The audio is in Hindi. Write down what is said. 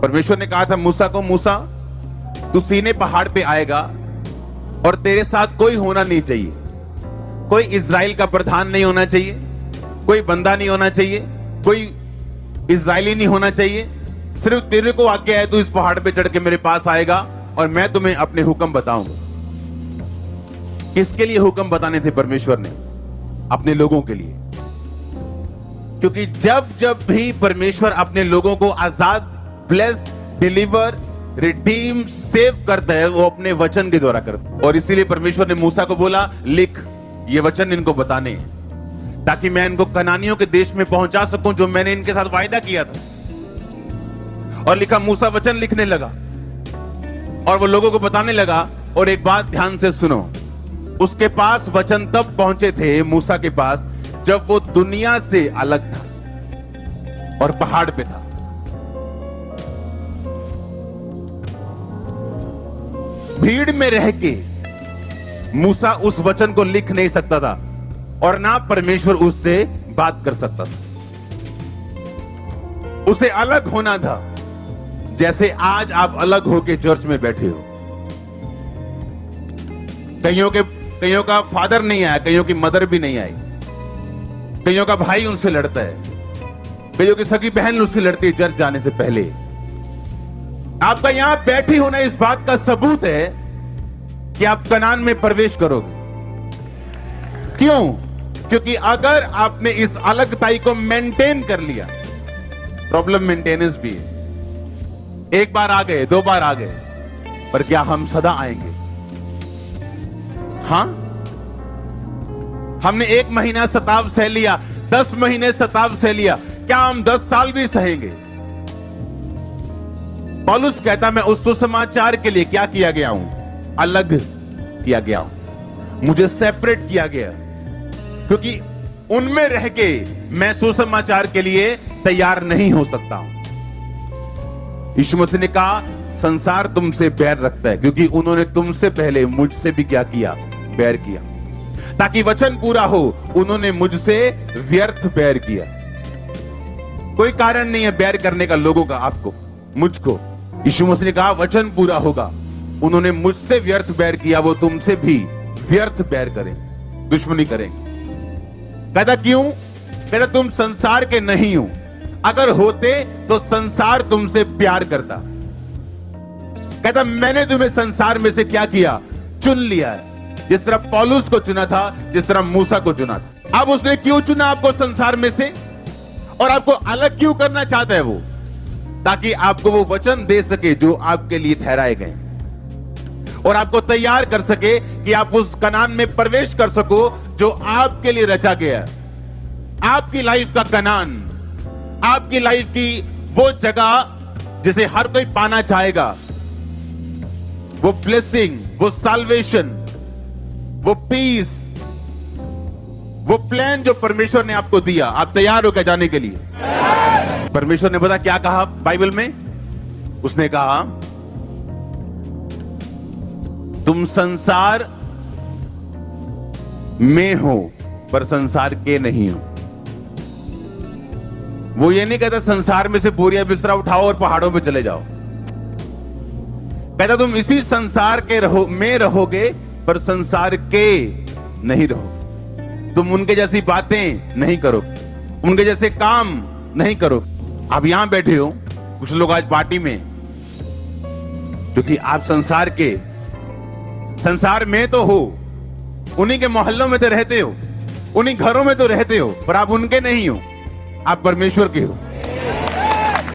परमेश्वर ने कहा था मूसा को, मूसा तू सीने पहाड़ पे आएगा और तेरे साथ कोई होना नहीं चाहिए, कोई इजराइल का प्रधान नहीं होना चाहिए, कोई बंदा नहीं होना चाहिए, कोई इजरायली नहीं होना चाहिए, सिर्फ तेरे को आज्ञा है तू इस पहाड़ पे चढ़ के मेरे पास आएगा और मैं तुम्हें अपने हुक्म बताऊंगा। किसके लिए हुक्म बताने थे परमेश्वर ने? अपने लोगों के लिए। क्योंकि जब जब भी परमेश्वर अपने लोगों को आजाद, ब्लेस, डिलीवर, रिडीम, सेव करता है, वो अपने वचन के द्वारा करता है। और इसीलिए परमेश्वर ने मूसा को बोला, लिख ये वचन इनको बताने हैं ताकि मैं इनको कनानियों के देश में पहुंचा सकूं जो मैंने इनके साथ वायदा किया था। और लिखा, मूसा वचन लिखने लगा और वो लोगों को बताने लगा। और एक बात ध्यान से सुनो, उसके पास वचन तब पहुंचे थे मूसा के पास जब वो दुनिया से अलग था और पहाड़ पे था। भीड़ में रह के मूसा उस वचन को लिख नहीं सकता था और ना परमेश्वर उससे बात कर सकता था। उसे अलग होना था, जैसे आज आप अलग होके चर्च में बैठे हो। कईयों का फादर नहीं आया, कईयों की मदर भी नहीं आई, कईयों का भाई उनसे लड़ता है, कईयों की सगी बहन उससे लड़ती है चर्च जाने से पहले। आपका यहां बैठी होना इस बात का सबूत है कि आप कनान में प्रवेश करोगे। क्यों? क्योंकि अगर आपने इस अलगताई को मेंटेन कर लिया, प्रॉब्लम मेंटेनेंस भी है। एक बार आ गए, दो बार आ गए, पर क्या हम सदा आएंगे? हां, हमने 1 महीना सताव सह लिया, 10 महीने सताव सह लिया, क्या हम 10 साल भी सहेंगे? पौलुस कहता, मैं उस सुसमाचार के लिए क्या किया गया हूं? अलग किया गया हूं, मुझे सेपरेट किया गया, क्योंकि उनमें रह के मैं सुसमाचार के लिए तैयार नहीं हो सकता हूं। यीशु मसीह ने कहा, संसार तुमसे बैर रखता है क्योंकि उन्होंने तुमसे पहले मुझसे भी क्या किया? बैर किया। ताकि वचन पूरा हो, उन्होंने मुझसे व्यर्थ बैर किया। कोई कारण नहीं है बैर करने का लोगों का, आपको, मुझको। यीशु मसीह ने कहा वचन पूरा होगा, उन्होंने मुझसे व्यर्थ बैर किया, वो तुमसे भी व्यर्थ बैर करें, दुश्मनी करेंगे। कहता क्यों? कहता तुम संसार के नहीं हो, अगर होते तो संसार तुमसे प्यार करता। कहता मैंने तुम्हें संसार में से क्या किया? चुन लिया है, जिस तरह पौलुस को चुना था, जिस तरह मूसा को चुना था। अब उसने क्यों चुना आपको संसार में से और आपको अलग क्यों करना चाहता है वो? ताकि आपको वो वचन दे सके जो आपके लिए ठहराए गए और आपको तैयार कर सके कि आप उस कनान में प्रवेश कर सको जो आपके लिए रचा गया है। आपकी लाइफ का कनान, आपकी लाइफ की वो जगह जिसे हर कोई पाना चाहेगा, वो ब्लेसिंग, वो साल्वेशन, वो पीस, वो प्लान जो परमेश्वर ने आपको दिया। आप तैयार हो क्या जाने के लिए? परमेश्वर ने पता क्या कहा बाइबल में? उसने कहा तुम संसार में हो पर संसार के नहीं हो। वो ये नहीं कहता संसार में से बोरिया बिस्तरा उठाओ और पहाड़ों पे चले जाओ। कहता तुम इसी संसार के में रहोगे पर संसार के नहीं रहो। तुम उनके जैसी बातें नहीं करो, उनके जैसे काम नहीं करो। आप यहां बैठे हो, कुछ लोग आज पार्टी में, क्योंकि आप संसार में तो हो, उन्हीं के मोहल्लों में तो रहते हो, उन्हीं घरों में तो रहते हो, पर आप उनके नहीं हो, आप परमेश्वर के हो।